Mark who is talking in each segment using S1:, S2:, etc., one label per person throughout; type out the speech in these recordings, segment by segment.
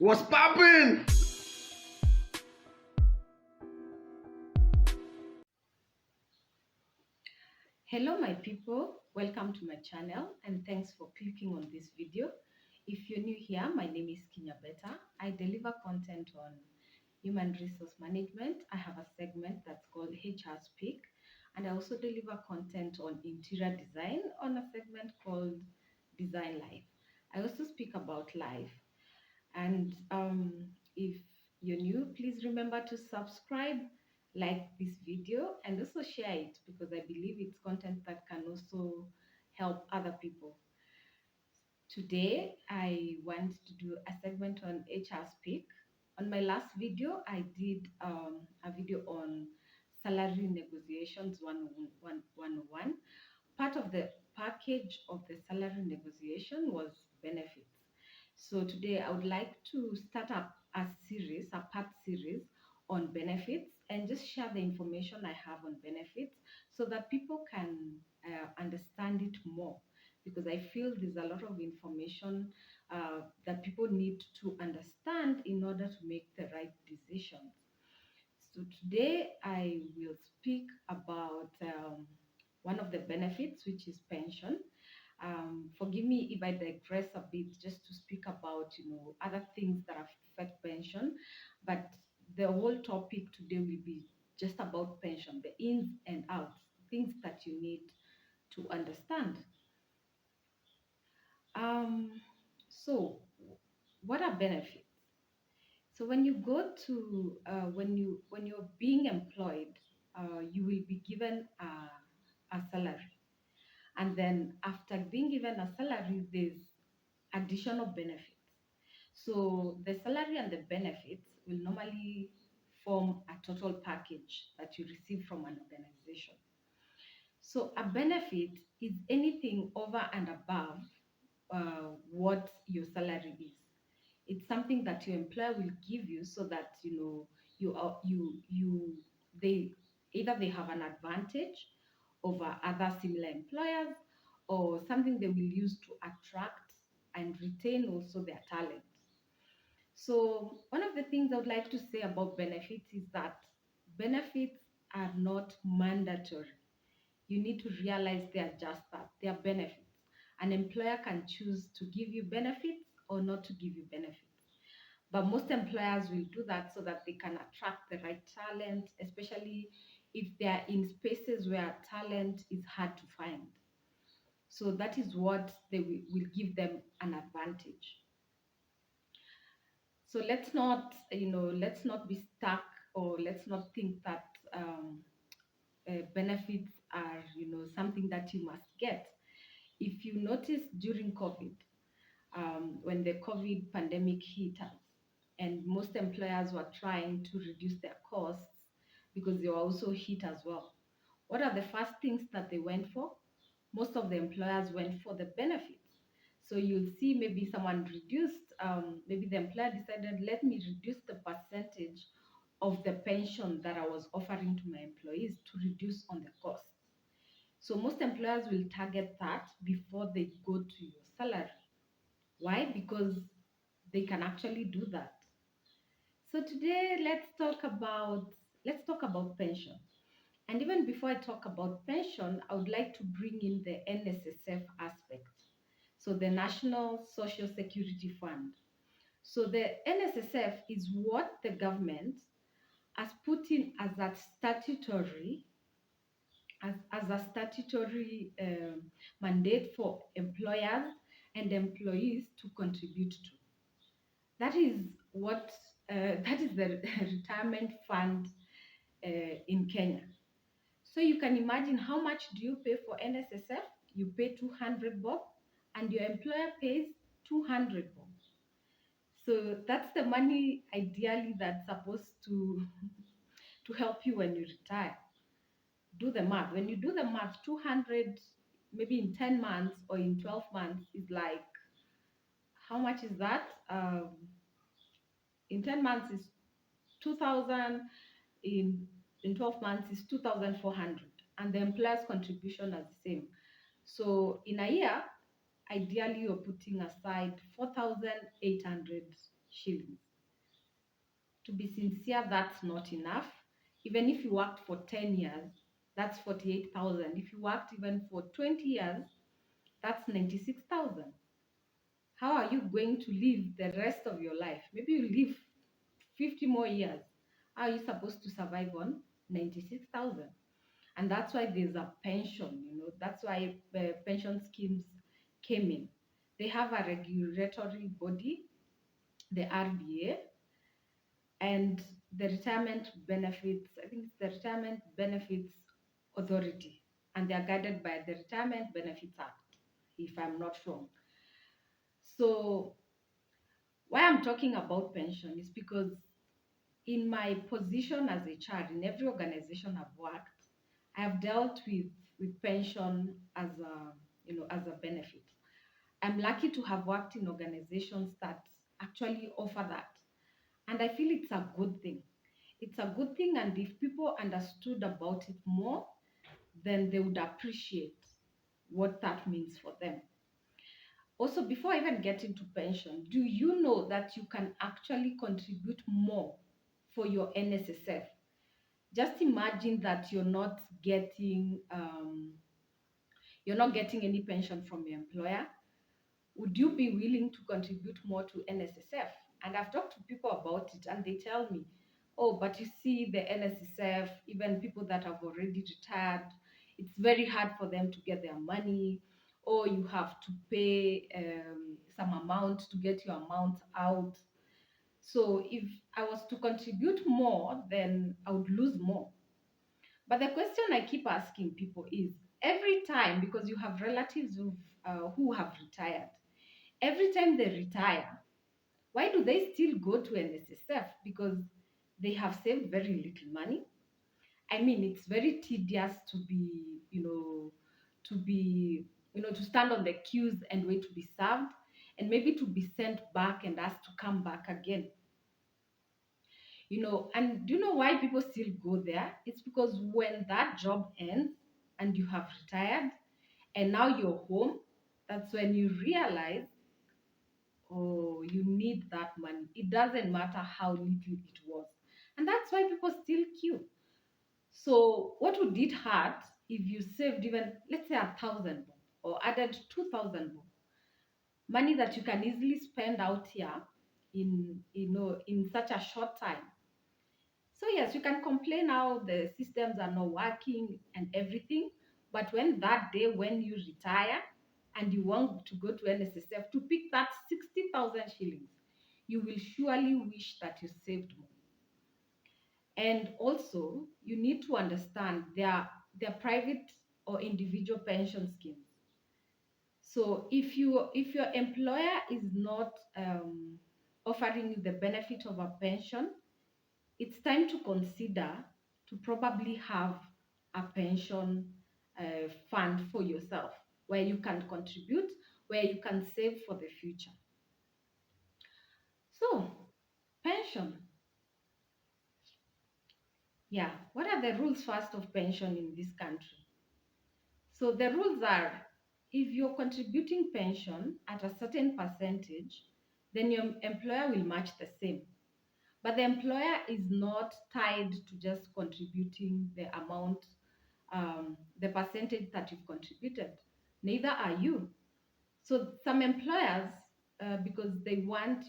S1: What's poppin'?
S2: Hello my people, welcome to my channel and thanks for clicking on this video. If you're new here, my name is Beta. I deliver content on human resource management. I have a segment that's called HR Speak, and I also deliver content on interior design on a segment called Design Life. I also speak about life, and if you're new, please remember to subscribe, like this video, and also share it because I believe it's content that can also help other people. Today, I want to do a segment on HR Speak. On my last video, I did a video on salary negotiations 101. Part of the package of the salary negotiation was benefits. So today I would like to start up a part series on benefits and just share the information I have on benefits so that people can understand it more, because I feel there's a lot of information that people need to understand in order to make the right decisions. So today I will speak about one of the benefits, which is pension. Forgive me if I digress a bit just to speak about other things that affect pension, but the whole topic today will be just about pension, the ins and outs, things that you need to understand. Um, so, what are benefits? So when you go to when you're being employed, you will be given a salary, and then after being given a salary, there's additional benefits. So the salary and the benefits will normally form a total package that you receive from an organization. So a benefit is anything over and above what your salary is. It's something that your employer will give you so that you are you they either they have an advantage over other similar employers, or something they will use to attract and retain also their talent. So one of the things I would like to say about benefits is that benefits are not mandatory. You need to realize they are just that. They are benefits. An employer can choose to give you benefits or not to give you benefits. But most employers will do that so that they can attract the right talent, especially if they are in spaces where talent is hard to find. So that is what they will give them an advantage. So let's not be stuck, or let's not think that benefits are, something that you must get. If you notice during COVID, when the COVID pandemic hit us, and most employers were trying to reduce their costs because they were also hit as well. What are the first things that they went for? Most of the employers went for the benefits. So you'll see maybe someone reduced, maybe the employer decided, let me reduce the percentage of the pension that I was offering to my employees to reduce on the cost. So most employers will target that before they go to your salary. Why? Because they can actually do that. So today let's talk about pension. And even before I talk about pension, I would like to bring in the NSSF aspect. So the National Social Security Fund. So the NSSF is what the government has put in as a statutory mandate for employers and employees to contribute to. That is what that is the retirement fund in Kenya. So you can imagine, how much do you pay for NSSF? You pay 200 bob, and your employer pays 200 bob. So that's the money ideally that's supposed to to help you when you retire. Do the math. When you do the math, 200 maybe in 10 months or in 12 months is like, how much is that? In 10 months is 2000, in 12 months is 2400, and the employer's contribution is the same. So in a year, ideally you're putting aside 4800 shillings. To be sincere, that's not enough. Even if you worked for 10 years, that's 48,000. If you worked even for 20 years, that's 96,000. How are you going to live the rest of your life? Maybe you live 50 more years. How are you supposed to survive on 96,000? And that's why there's a pension, that's why pension schemes came in. They have a regulatory body, the RBA, and the retirement benefits, I think it's the Retirement Benefits Authority, and they are guided by the Retirement Benefits Act, if I'm not wrong. So why I'm talking about pension is because in my position as a child, in every organization I've worked, I have dealt with pension as a as a benefit. I'm lucky to have worked in organizations that actually offer that. And I feel it's a good thing. It's a good thing, and if people understood about it more, then they would appreciate what that means for them. Also, before I even get into pension, do you know that you can actually contribute more for your NSSF? Just imagine that you're not getting any pension from your employer. Would you be willing to contribute more to NSSF? And I've talked to people about it, and they tell me, oh, but you see, the NSSF, even people that have already retired, it's very hard for them to get their money, or you have to pay some amount to get your amount out. So if I was to contribute more, then I would lose more. But the question I keep asking people is, every time, because you have relatives who have retired, every time they retire, why do they still go to NSSF? Because they have saved very little money. I mean, it's very tedious to be, to stand on the queues and wait to be served, and maybe to be sent back and asked to come back again. And do you know why people still go there? It's because when that job ends and you have retired and now you're home, that's when you realize, oh, you need that money. It doesn't matter how little it was. And that's why people still queue. So what would it hurt if you saved even, let's say, 1,000 bob, or added 2,000 bob? Money that you can easily spend out here in such a short time. So yes, you can complain how the systems are not working and everything, but when that day when you retire and you want to go to NSSF to pick that 60,000 shillings, you will surely wish that you saved more. And also, you need to understand their private or individual pension schemes. So if your employer is not offering you the benefit of a pension, it's time to consider to probably have a pension fund for yourself where you can contribute, where you can save for the future. So, pension. Yeah, what are the rules first of pension in this country? So, the rules are, if you're contributing pension at a certain percentage, then your employer will match the same. But the employer is not tied to just contributing the amount, the percentage that you've contributed. Neither are you. So some employers, because they want,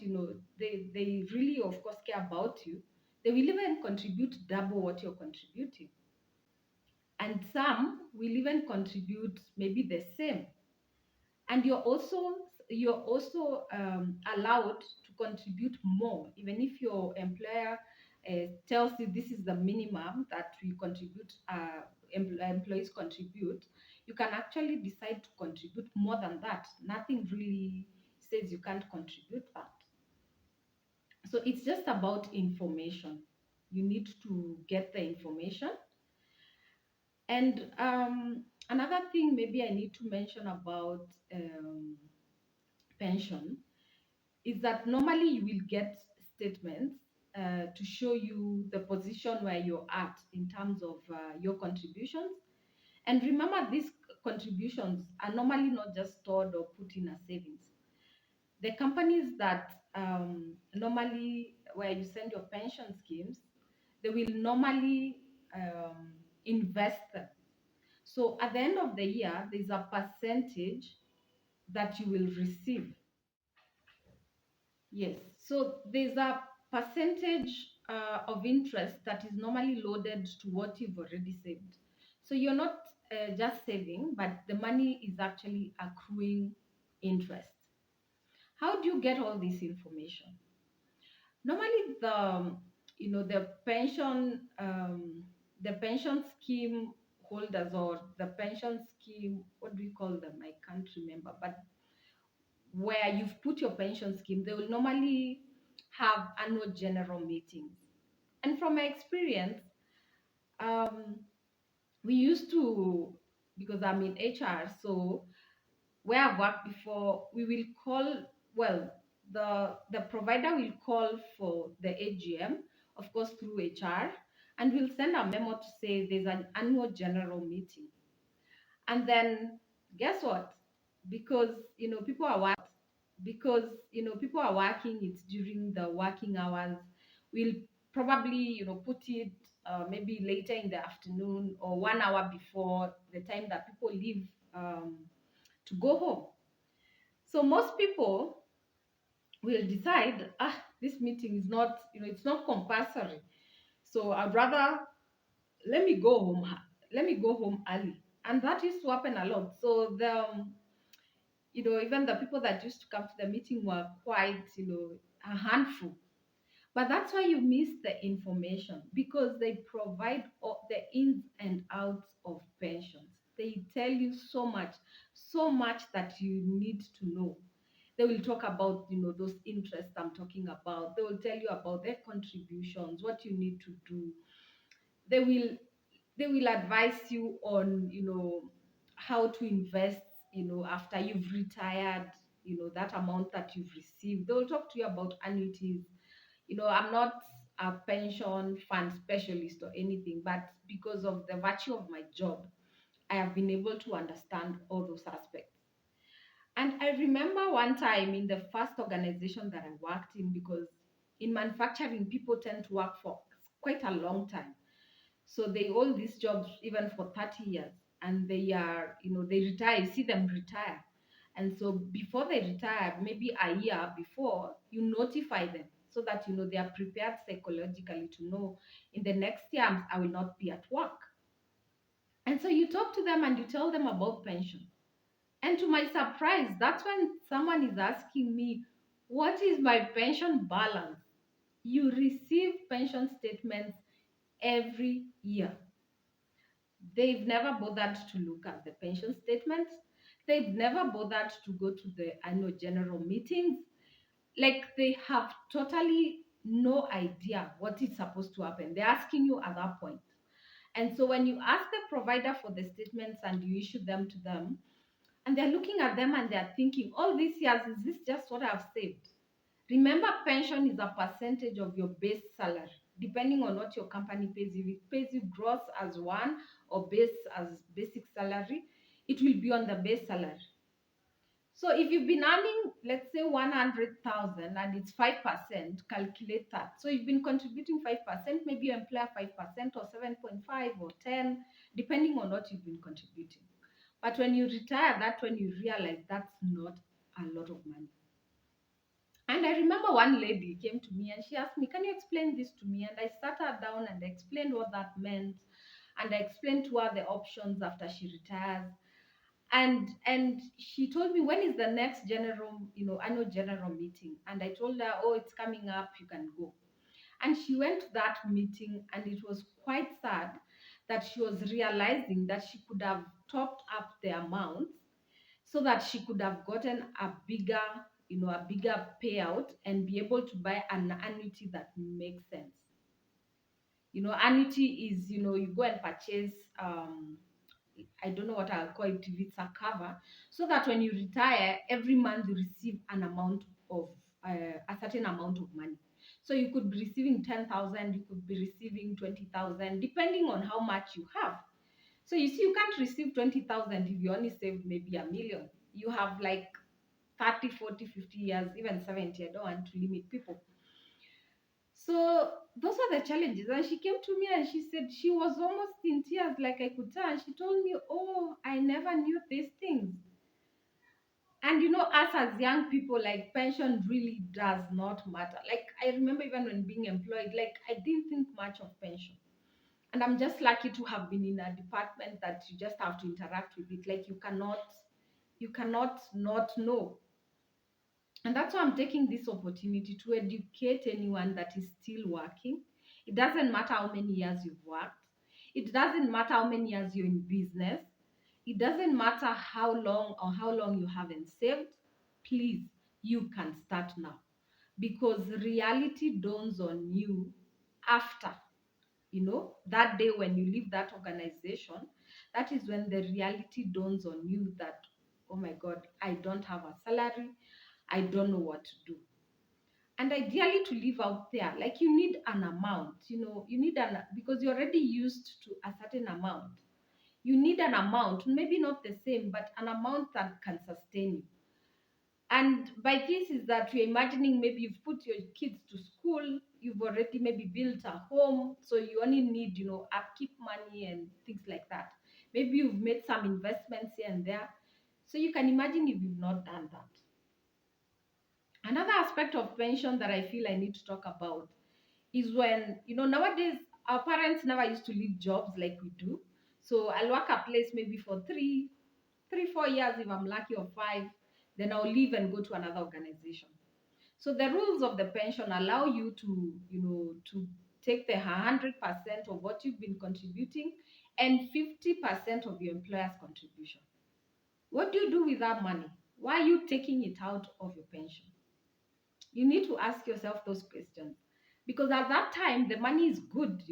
S2: they really, of course, care about you, they will even contribute double what you're contributing. And some will even contribute maybe the same. And you're also allowed to contribute more, even if your employer tells you this is the minimum that we contribute, employees contribute. You can actually decide to contribute more than that. Nothing really says you can't contribute that. So it's just about information. You need to get the information. And another thing maybe I need to mention about pension is that normally you will get statements to show you the position where you're at in terms of your contributions. And remember, these contributions are normally not just stored or put in a savings. The companies that normally where you send your pension schemes, they will normally um, invest them. So at the end of the year, there's a percentage that you will receive. Yes. So there's a percentage of interest that is normally loaded to what you've already saved. So you're not just saving, but the money is actually accruing interest. How do you get all this information? Normally, the pension scheme holders, or the pension scheme, what do we call them? I can't remember, but where you've put your pension scheme, they will normally have annual general meetings. And from my experience, um, we used to, because I'm in HR, so where I've worked before, we will call, well, the provider will call for the AGM, of course through HR, and we'll send a memo to say there's an annual general meeting. And then guess what? Because people are working, it's during the working hours. We'll probably put it maybe later in the afternoon or 1 hour before the time that people leave to go home. So most people will decide, this meeting is not, it's not compulsory, so I'd rather, let me go home let me go home early. And that used to happen a lot. So even the people that used to come to the meeting were quite, a handful. But that's why you miss the information, because they provide all the ins and outs of pensions. They tell you so much that you need to know. They will talk about, those interests I'm talking about. They will tell you about their contributions, what you need to do. They will they will advise you on, how to invest, after you've retired, that amount that you've received. They will talk to you about annuities. I'm not a pension fund specialist or anything, but because of the virtue of my job, I have been able to understand all those aspects. And I remember one time in the first organization that I worked in, because in manufacturing, people tend to work for quite a long time. So they hold these jobs even for 30 years, and they are, they retire, you see them retire. And so before they retire, maybe a year before, you notify them so that, they are prepared psychologically to know in the next year I will not be at work. And so you talk to them and you tell them about pension. And to my surprise, that's when someone is asking me, what is my pension balance? You receive pension statements every year. They've never bothered to look at the pension statements. They've never bothered to go to the annual general meetings. Like, they have totally no idea what is supposed to happen. They're asking you at that point. And so when you ask the provider for the statements and you issue them to them, and they're looking at them and they're thinking, all these years, is this just what I've saved? Remember, pension is a percentage of your base salary, depending on what your company pays you. If it pays you gross as one or base as basic salary, it will be on the base salary. So if you've been earning, let's say 100,000 and it's 5%, calculate that. So you've been contributing 5%, maybe you employ 5% or 7.5 or 10, depending on what you've been contributing. But when you retire, that's when you realize that's not a lot of money. And I remember one lady came to me and she asked me, can you explain this to me? And I sat her down and I explained what that meant. And I explained to her the options after she retires. And she told me, when is the next annual general meeting? And I told her, oh, it's coming up, you can go. And she went to that meeting, and it was quite sad that she was realizing that she could have topped up the amount so that she could have gotten a bigger payout and be able to buy an annuity that makes sense. Annuity is, you go and purchase, I don't know what I'll call it, if it's a cover, so that when you retire, every month you receive an amount of a certain amount of money. So you could be receiving 10,000, you could be receiving 20,000, depending on how much you have. So you see, you can't receive 20,000 if you only save maybe a million. You have like 30, 40, 50 years, even 70. I don't want to limit people. So those are the challenges. And she came to me and she said she was almost in tears, like I could tell. And she told me, "Oh, I never knew these things." And us as young people, like pension really does not matter. Like I remember even when being employed, like I didn't think much of pension. And I'm just lucky to have been in a department that you just have to interact with it. Like you cannot not know. And that's why I'm taking this opportunity to educate anyone that is still working. It doesn't matter how many years you've worked. It doesn't matter how many years you're in business. It doesn't matter how long you haven't saved. Please, you can start now. Because reality dawns on you after, that day when you leave that organization. That is when the reality dawns on you that, oh my God, I don't have a salary. I don't know what to do. And ideally to live out there, like you need an amount, because you're already used to a certain amount. You need an amount, maybe not the same, but an amount that can sustain you. And by this is that you're imagining maybe you've put your kids to school, you've already maybe built a home, so you only need, upkeep money and things like that. Maybe you've made some investments here and there. So you can imagine if you've not done that. Another aspect of pension that I feel I need to talk about is when, nowadays our parents never used to leave jobs like we do. So I'll work a place maybe for 4 years if I'm lucky, or 5, then I'll leave and go to another organization. So the rules of the pension allow you to, to take the 100% of what you've been contributing and 50% of your employer's contribution. What do you do with that money? Why are you taking it out of your pension? You need to ask yourself those questions, because at that time the money is good.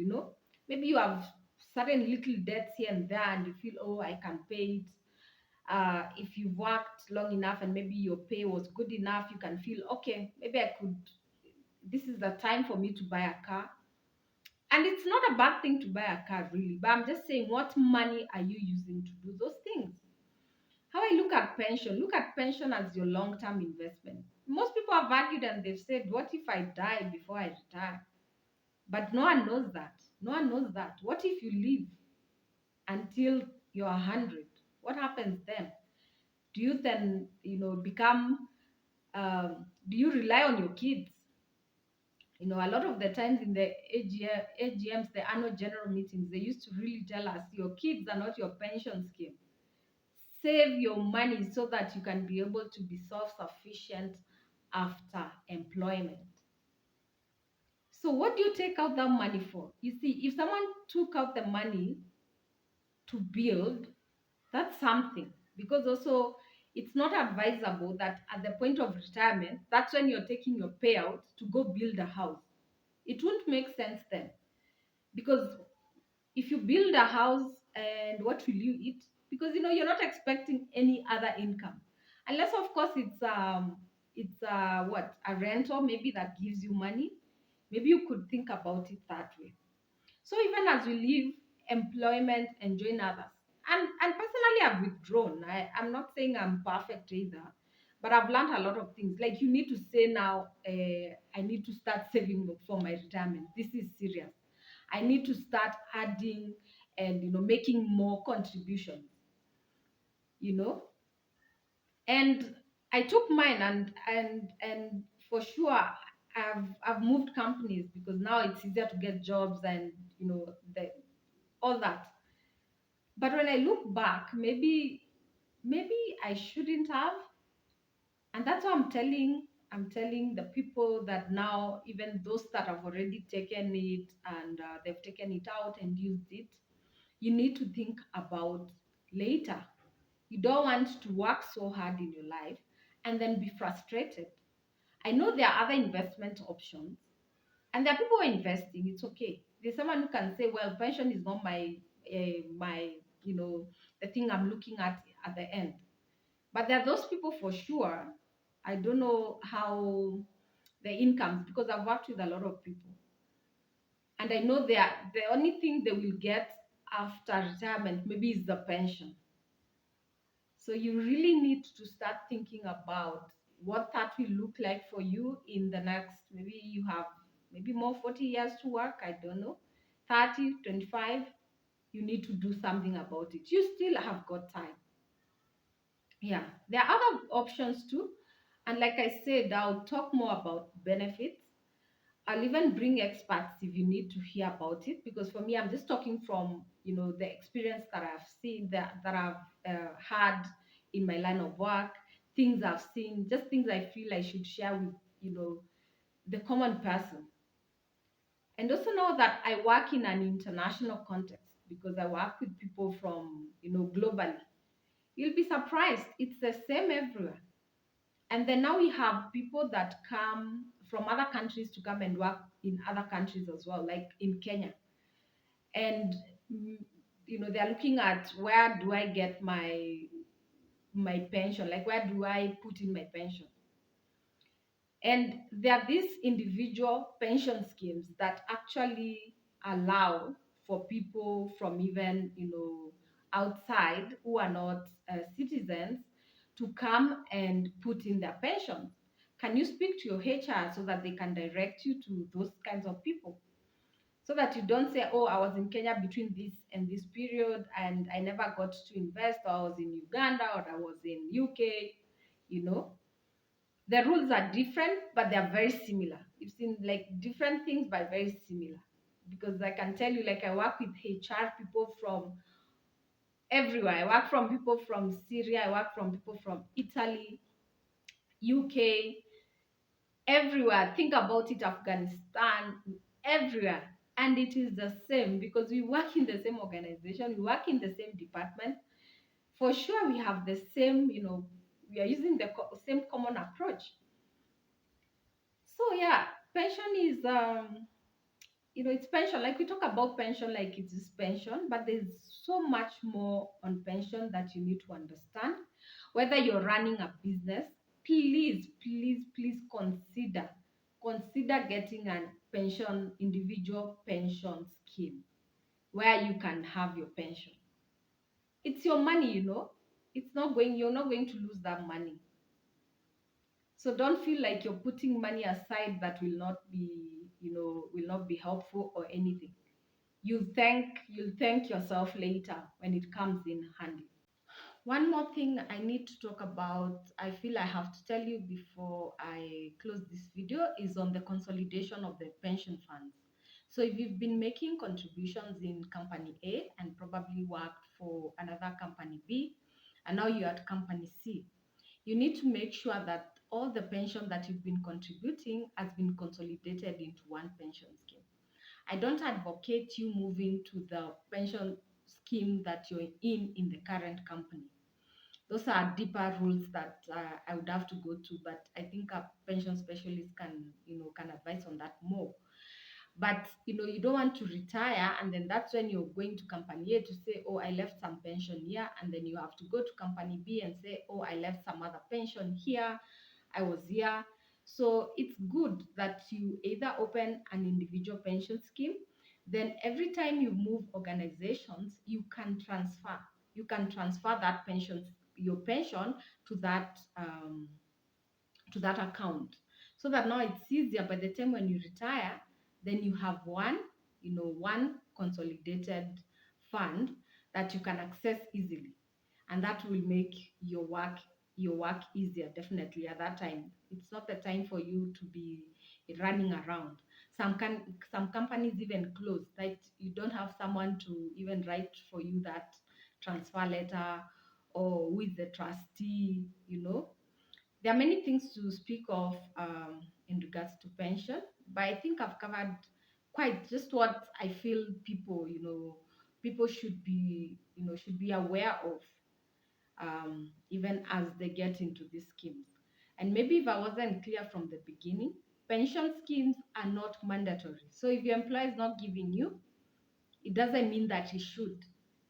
S2: Maybe you have certain little debts here and there and you feel, oh, I can pay it. If you've worked long enough and maybe your pay was good enough, you can feel, okay, maybe I could, this is the time for me to buy a car. And it's not a bad thing to buy a car, really, but I'm just saying, what money are you using to do those things? How I look at pension as your long-term investment. Most people have argued and they've said, what if I die before I retire? But no one knows that. No one knows that. What if you live until you're 100? What happens then? Do you then, become, do you rely on your kids? A lot of the times in the AGMs, the annual general meetings, they used to really tell us your kids are not your pension scheme. Save your money so that you can be able to be self-sufficient after employment. So what do you take out that money for? You see, if someone took out the money to build, that's something. Because also it's not advisable that at the point of retirement, that's when you're taking your payout to go build a house. It won't make sense then. Because if you build a house, and what will you eat? Because you're not expecting any other income, unless of course it's what, a rental maybe that gives you money. Maybe you could think about it that way. So even as we leave employment and join others, and personally I've withdrawn. I'm not saying I'm perfect either, but I've learned a lot of things. Like, you need to say now, I need to start saving for my retirement. This is serious. I need to start adding and making more contributions, you know. And I took mine, and for sure I've moved companies because now it's easier to get jobs, and all that. But when I look back, maybe I shouldn't have. And that's why I'm telling the people that now, even those that have already taken it, and they've taken it out and used it, you need to think about later. You don't want to work so hard in your life and then be frustrated. I know there are other investment options, and there are people who are investing. It's okay. There's someone who can say, well, pension is not my the thing I'm looking at the end. But there are those people for sure. I don't know how the incomes, because I've worked with a lot of people, and I know the only thing they will get after retirement maybe is the pension. So you really need to start thinking about what that will look like for you in the next, maybe you have maybe more 40 years to work, I don't know, 30, 25. You need to do something about it. You still have got time. Yeah, there are other options too. And like I said, I'll talk more about benefits. I'll even bring experts if you need to hear about it, because for me, I'm just talking from the experience that I've seen, that I've had in my line of work, things I've seen, just things I feel I should share with the common person. And also know that I work in an international context because I work with people from globally. You'll be surprised, it's the same everywhere. And then now we have people that come from other countries to come and work in other countries as well, like in Kenya. And mm, they're looking at, where do I get my pension? Like, where do I put in my pension? And there are these individual pension schemes that actually allow for people from even outside, who are not citizens, to come and put in their pensions. Can you speak to your HR so that they can direct you to those kinds of people? So that you don't say, oh, I was in Kenya between this and this period and I never got to invest, or I was in Uganda, or I was in UK. You know, the rules are different, but they are very similar. You've seen like different things, but very similar. Because I can tell you, like, I work with HR people from everywhere. I work from people from Syria, I work from people from Italy, UK, everywhere. Think about it, Afghanistan, everywhere. And it is the same because we work in the same organization, we work in the same department. For sure, we have the same, we are using the same common approach. So yeah, pension is it's pension. Like, we talk about pension like it is pension, but there's so much more on pension that you need to understand. Whether you're running a business, please, please, please consider getting an pension, individual pension scheme where you can have your pension. It's your money. You're not going to lose that money. So don't feel like you're putting money aside that will not be helpful or anything. You'll thank yourself later when it comes in handy. One more thing I need to talk about, I feel I have to tell you before I close this video, is on the consolidation of the pension funds. So if you've been making contributions in company A and probably worked for another company B, and now you're at company C, you need to make sure that all the pension that you've been contributing has been consolidated into one pension scheme. I don't advocate you moving to the pension scheme that you're in the current company. Those are deeper rules that I would have to go to, but I think a pension specialist can advise on that more. But you don't want to retire, and then that's when you're going to company A to say, oh, I left some pension here, and then you have to go to company B and say, oh, I left some other pension here, I was here. So it's good that you either open an individual pension scheme, then every time you move organizations, you can transfer your pension to that account, so that now it's easier. By the time when you retire, then you have one consolidated fund that you can access easily, and that will make your work easier. Definitely, at that time, it's not the time for you to be running around. Some companies even close, that you don't have someone to even write for you that transfer letter, or with the trustee. There are many things to speak of in regards to pension, but I think I've covered quite just what I feel people should be aware of, even as they get into these schemes. And maybe if I wasn't clear from the beginning, pension schemes are not mandatory. So if your employer is not giving you, it doesn't mean that he should.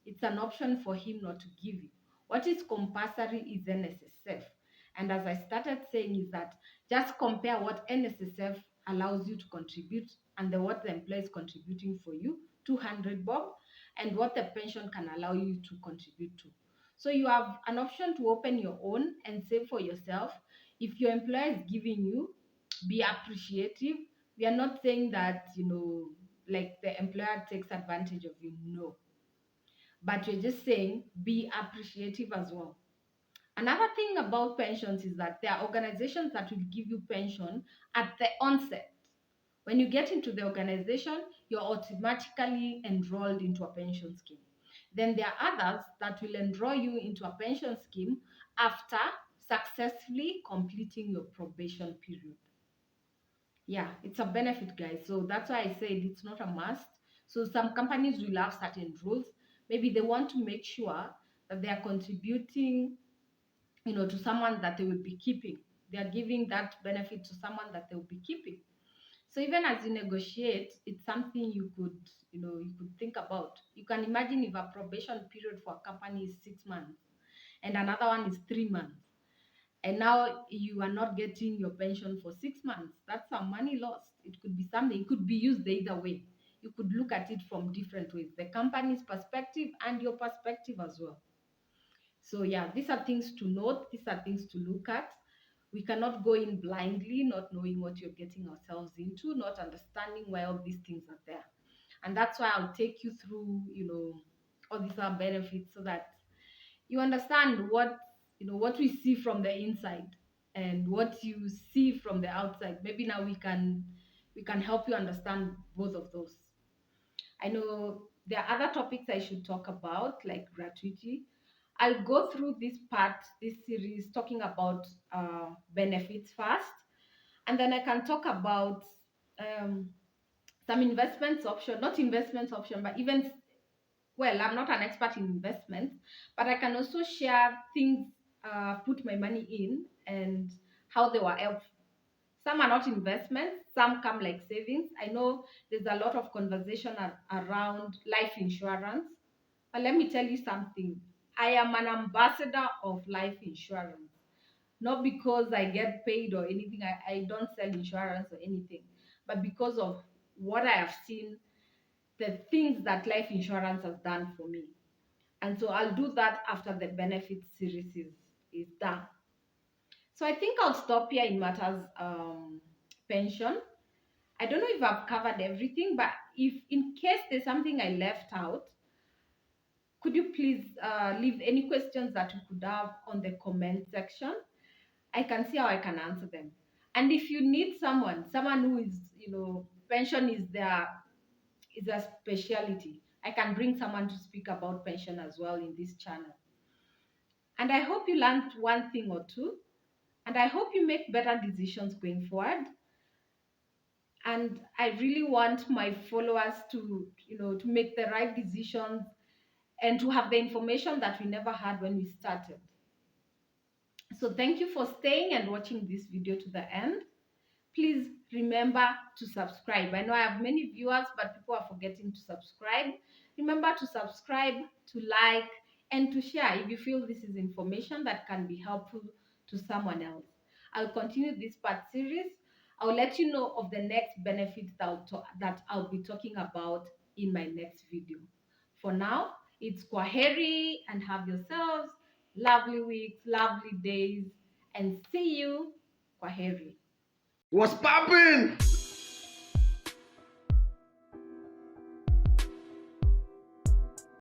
S2: It's an option for him not to give you. What is compulsory is NSSF. And as I started saying, is that just compare what NSSF allows you to contribute and what the employer is contributing for you, 200 bob, and what the pension can allow you to contribute to. So you have an option to open your own and save for yourself. If your employer is giving you, be appreciative. We are not saying that, like the employer takes advantage of you. No. But you're just saying be appreciative as well. Another thing about pensions is that there are organizations that will give you pension at the onset. When you get into the organization, you're automatically enrolled into a pension scheme. Then there are others that will enroll you into a pension scheme after successfully completing your probation period. Yeah, it's a benefit, guys. So that's why I said it's not a must. So some companies will have certain rules. Maybe they want to make sure that they are contributing, to someone that they will be keeping. They are giving that benefit to someone that they will be keeping. So even as you negotiate, it's something you could think about. You can imagine if a probation period for a company is 6 months and another one is 3 months, and now you are not getting your pension for 6 months. That's some money lost. It could be something, it could be used either way. You could look at it from different ways, the company's perspective and your perspective as well. So yeah, these are things to note, these are things to look at. We cannot go in blindly, not knowing what you're getting ourselves into, not understanding why all these things are there. And that's why I'll take you through, all these are benefits so that you understand what we see from the inside and what you see from the outside. Maybe now we can help you understand both of those. I know there are other topics I should talk about, like gratuity. I'll go through this series, talking about benefits first, and then I can talk about um, some investments option, not investments option, but even, well, I'm not an expert in investments, but I can also share things put my money in and how they were helpful. Some are not investments, some come like savings. I know there's a lot of conversation around life insurance, but let me tell you something. I am an ambassador of life insurance, not because I get paid or anything. I don't sell insurance or anything, but because of what I have seen, the things that life insurance has done for me. And so I'll do that after the benefits series is done. So I think I'll stop here in matters pension. I don't know if I've covered everything, but if in case there's something I left out, could you please leave any questions that you could have on the comment section? I can see how I can answer them. And if you need someone who is, pension is a specialty, I can bring someone to speak about pension as well in this channel. And I hope you learned one thing or two, and I hope you make better decisions going forward. And I really want my followers to make the right decisions and to have the information that we never had when we started. So thank you for staying and watching this video to the end. Please remember to subscribe. I know I have many viewers, but people are forgetting to subscribe. Remember to subscribe, to like, and to share if you feel this is information that can be helpful to someone else. I'll continue this part series. I'll let you know of the next benefits that I'll be talking about in my next video. For now, it's Kwaheri and have yourselves lovely weeks, lovely days, and see you. Kwaheri.
S1: What's poppin'?